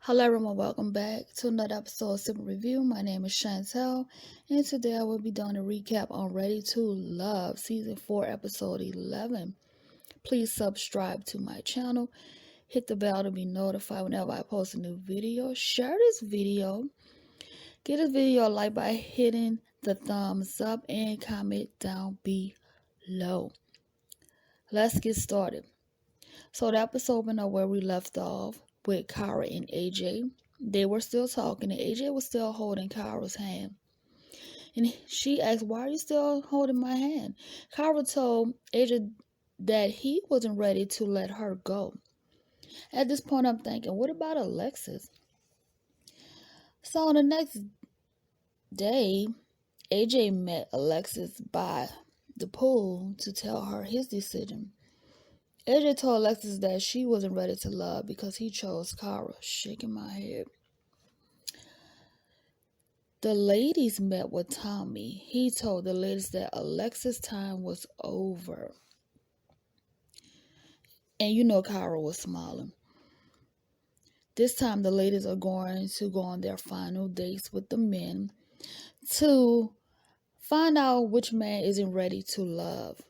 Hello everyone, welcome back to another episode of SipNReview. My name is Chantel, and today I will be doing a recap on Ready to Love, Season 4, Episode 11. Please subscribe to my channel, hit the bell to be notified whenever I post a new video, share this video, give this video a like by hitting the thumbs up, and comment down below. Let's get started. So the episode opened up where we left off with Cara and AJ. They were still talking, and AJ was still holding Cara's hand. And she asked, "Why are you still holding my hand?" Cara told AJ that he wasn't ready to let her go. At this point, I'm thinking, what about Alexis? So the next day, AJ met Alexis by the pool to tell her his decision. AJ told Alexis that she wasn't ready to love because he chose Cara, shaking my head. The ladies met with Tommy. He told the ladies that Alexis' time was over. And you know Cara was smiling. This time the ladies are going to go on their final dates with the men to find out which man isn't ready to love.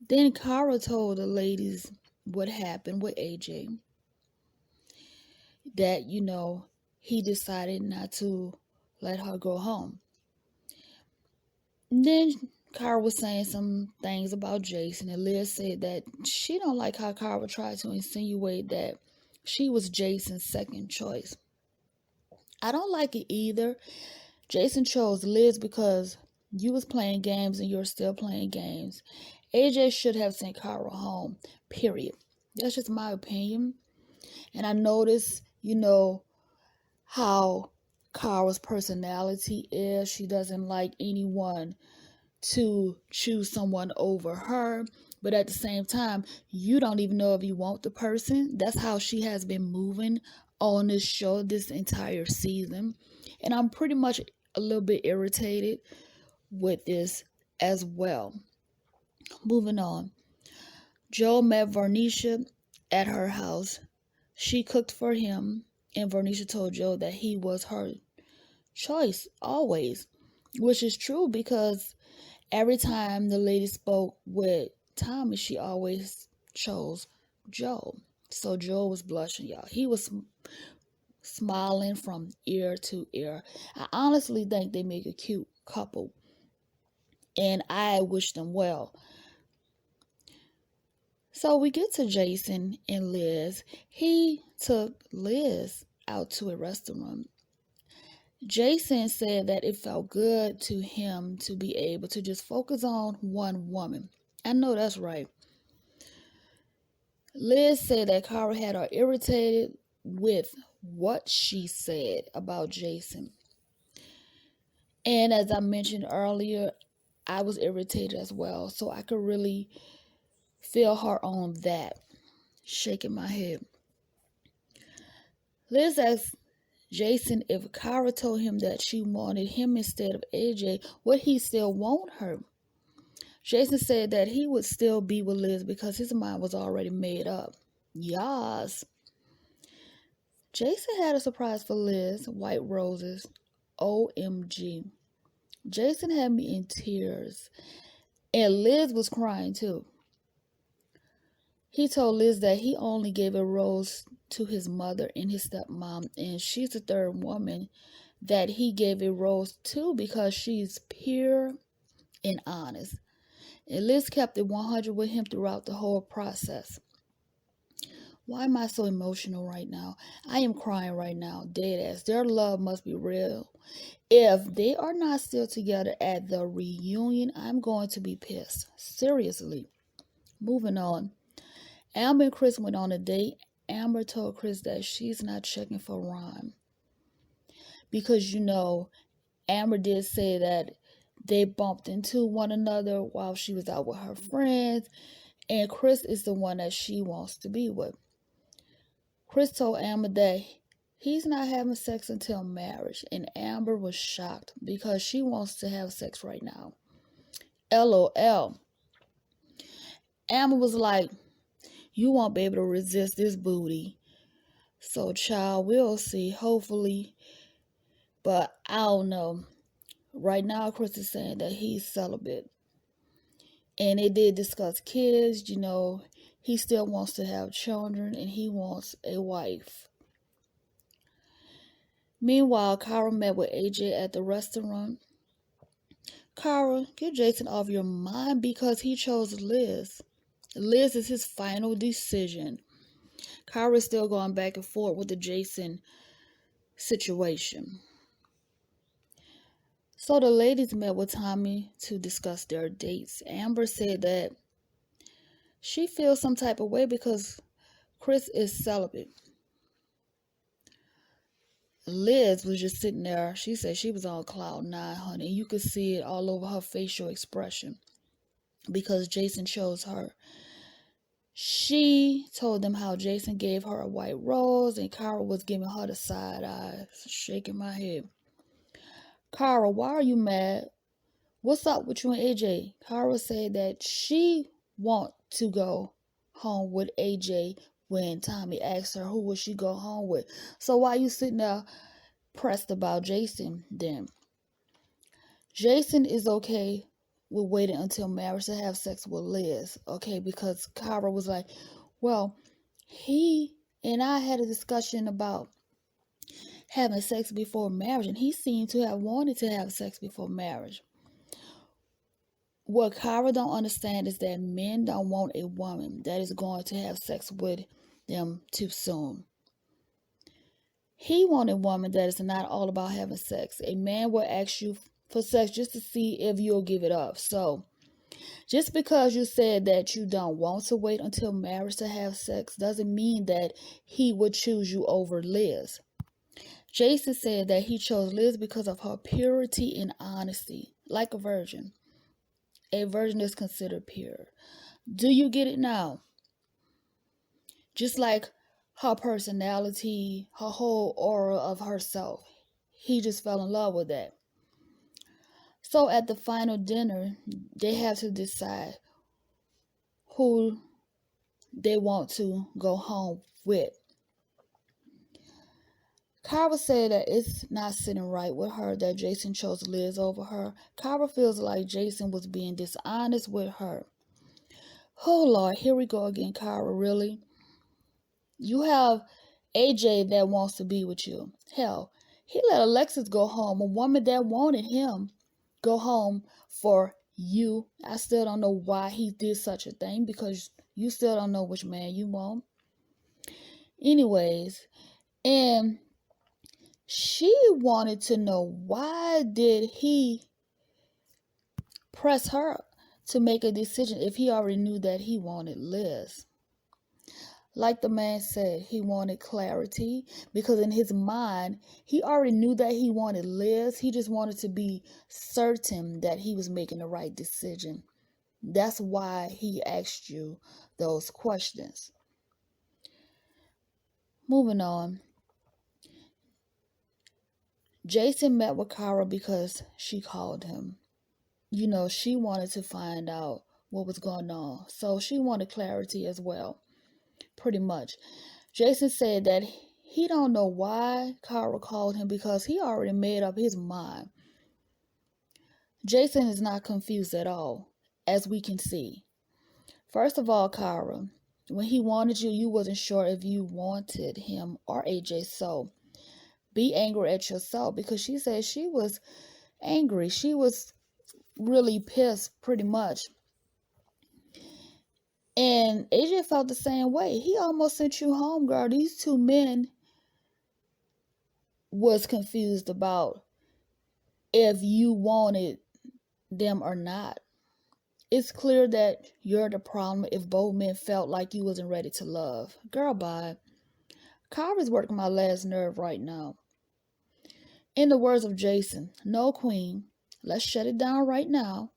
Then Cara told the ladies what happened with AJ. That, he decided not to let her go home. And then Cara was saying some things about Jason, and Liz said that she don't like how Cara tried to insinuate that she was Jason's second choice. I don't like it either. Jason chose Liz because you was playing games and you're still playing games. AJ should have sent Cara home, period. That's just my opinion. And I noticed, how Cara's personality is. She doesn't like anyone to choose someone over her, but at the same time, you don't even know if you want the person. That's how she has been moving on this show this entire season, and I'm pretty much a little bit irritated with this as well. Moving on, Joe met Vernicia at her house. She cooked for him, and Vernicia told Joe that he was her choice always, which is true because every time the lady spoke with Tommy, she always chose Joe. So Joe was blushing, y'all. He was smiling from ear to ear. I honestly think they make a cute couple, and I wish them well. So we get to Jason and Liz. He took Liz out to a restaurant. Jason said that it felt good to him to be able to just focus on one woman. I know that's right. Liz said that Cara had her irritated with what she said about Jason. And as I mentioned earlier, I was irritated as well. So I could really feel her on that. Shaking my head. Liz asked Jason if Cara told him that she wanted him instead of AJ, would he still want her? Jason said that he would still be with Liz because his mind was already made up. Yas. Jason had a surprise for Liz, white roses. OMG. Jason had me in tears, and Liz was crying too. He told Liz that he only gave a rose to his mother and his stepmom, and she's the third woman that he gave a rose to because she's pure and honest. And Liz kept it 100 with him throughout the whole process. Why am I so emotional right now? I am crying right now, dead ass. Their love must be real. If they are not still together at the reunion, I'm going to be pissed. Seriously. Moving on. Amber and Chris went on a date. Amber told Chris that she's not checking for Ron. Because, Amber did say that they bumped into one another while she was out with her friends. And Chris is the one that she wants to be with. Chris told Amber that he's not having sex until marriage. And Amber was shocked because she wants to have sex right now. LOL. Amber was like, you won't be able to resist this booty. So, child, we'll see, hopefully. But I don't know. Right now, Chris is saying that he's celibate. And they did discuss kids, he still wants to have children and he wants a wife. Meanwhile, Cara met with AJ at the restaurant. Cara, get Jason off your mind because he chose Liz. Liz is his final decision. Cara is still going back and forth with the Jason situation. So the ladies met with Tommy to discuss their dates. Amber said that she feels some type of way because Chris is celibate. Liz was just sitting there. She said she was on cloud 9, honey. You could see it all over her facial expression because Jason chose her. She told them how Jason gave her a white rose and Cara was giving her the side eye, shaking my head. Cara, why are you mad? What's up with you and AJ? Cara said that she want to go home with AJ when Tommy asked her who would she go home with. So why you sitting there pressed about Jason then? Jason is okay with waiting until marriage to have sex with Liz, okay? Because Cara was like, well, he and I had a discussion about having sex before marriage, and he seemed to have wanted to have sex before marriage. What Cara don't understand is that men don't want a woman that is going to have sex with them too soon. He wanted a woman that is not all about having sex. A man will ask you for sex just to see if you'll give it up. So, just because you said that you don't want to wait until marriage to have sex doesn't mean that he would choose you over Liz. Jason said that he chose Liz because of her purity and honesty, like a virgin. A virgin is considered pure. Do you get it now? Just like her personality, her whole aura of herself. He just fell in love with that. So at the final dinner, they have to decide who they want to go home with. Cara said that it's not sitting right with her that Jason chose Liz over her. Cara feels like Jason was being dishonest with her. Oh Lord, here we go again, Cara, really? You have AJ that wants to be with you. Hell, he let Alexis go home, a woman that wanted him, go home for you. I still don't know why he did such a thing because you still don't know which man you want. Anyways, and she wanted to know why did he press her to make a decision if he already knew that he wanted Liz. Like the man said, he wanted clarity because in his mind, he already knew that he wanted Liz. He just wanted to be certain that he was making the right decision. That's why he asked you those questions. Moving on. Jason met with Cara because she called him. She wanted to find out what was going on. So she wanted clarity as well. Pretty much. Jason said that he don't know why Cara called him because he already made up his mind. Jason is not confused at all, as we can see. First of all, Cara, when he wanted you, you wasn't sure if you wanted him or AJ, so be angry at yourself because she said she was angry. She was really pissed, pretty much. And AJ felt the same way. He almost sent you home, girl. These two men was confused about if you wanted them or not. It's clear that you're the problem if both men felt like you wasn't ready to love. Girl, bye. Cara's working my last nerve right now. In the words of Jason, no queen, let's shut it down right now.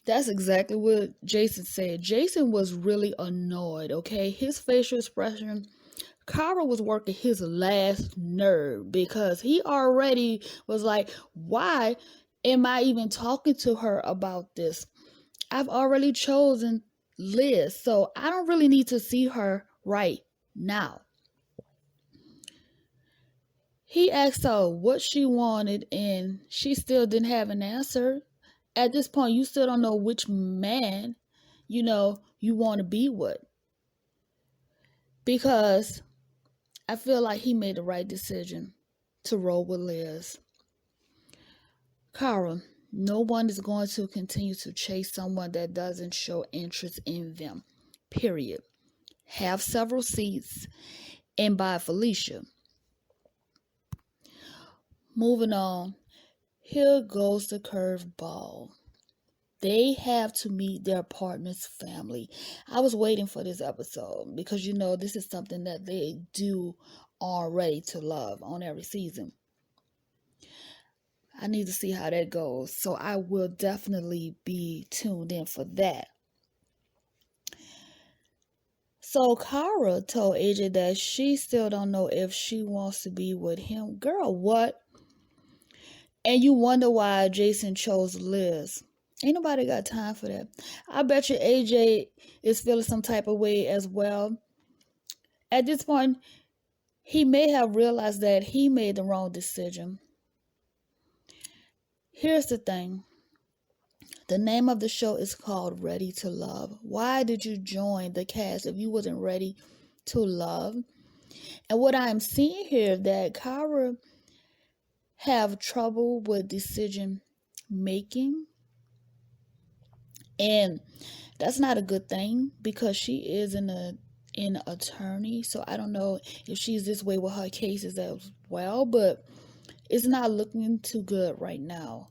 That's exactly what Jason said. Jason was really annoyed, okay? His facial expression, Cara was working his last nerve because he already was like, why am I even talking to her about this? I've already chosen Liz, so I don't really need to see her right now. He asked her what she wanted, and she still didn't have an answer. At this point, you still don't know which man, you want to be with. Because I feel like he made the right decision to roll with Liz. Cara, no one is going to continue to chase someone that doesn't show interest in them. Period. Have several seats and bye Felicia. Moving on. Here goes the curveball. They have to meet their partner's family. I was waiting for this episode because this is something that they do on Ready to Love on every season. I need to see how that goes. So I will definitely be tuned in for that. So Cara told AJ that she still don't know if she wants to be with him. Girl, what? And you wonder why Jason chose Liz. Ain't nobody got time for that. I bet you AJ is feeling some type of way as well. At this point, he may have realized that he made the wrong decision. Here's the thing. The name of the show is called Ready to Love. Why did you join the cast if you wasn't ready to love? And what I'm seeing here, that Cara have trouble with decision making. And that's not a good thing because she is an attorney. So I don't know if she's this way with her cases as well, but it's not looking too good right now,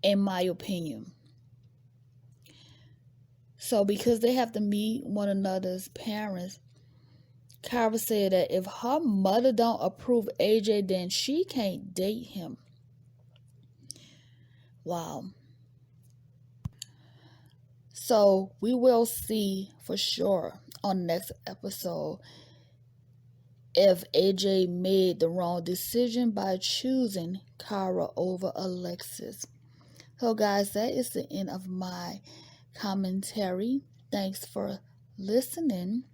in my opinion. So because they have to meet one another's parents, Cara said that if her mother don't approve AJ, then she can't date him. Wow. So we will see for sure on the next episode if AJ made the wrong decision by choosing Cara over Alexis. So guys, that is the end of my commentary. Thanks for listening.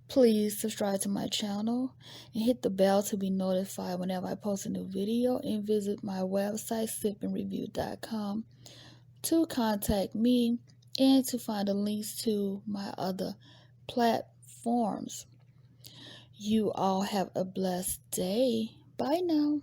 Please subscribe to my channel and hit the bell to be notified whenever I post a new video, and visit my website SipNReview.com to contact me and to find the links to my other platforms. You all have a blessed day. Bye now.